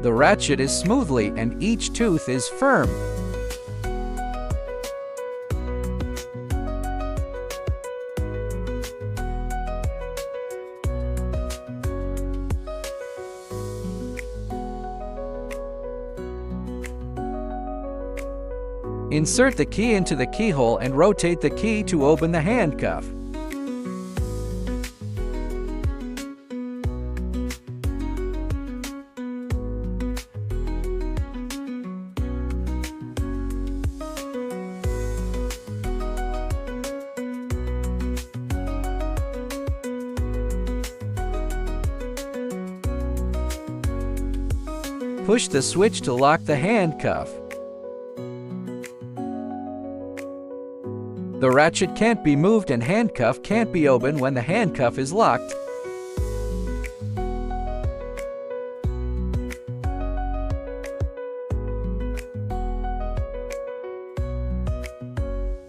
The ratchet is smoothly and each tooth is firm. Insert the key into the keyhole and rotate the key to open the handcuff. Push the switch to lock the handcuff. The ratchet can't be moved and handcuff can't be opened when the handcuff is locked.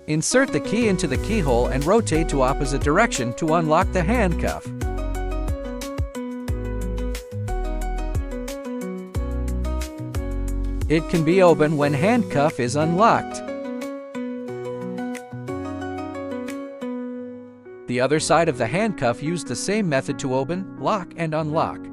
Insert the key into the keyhole and rotate to opposite direction to unlock the handcuff. It can be opened when handcuff is unlocked. The other side of the handcuff used the same method to open, lock, and unlock.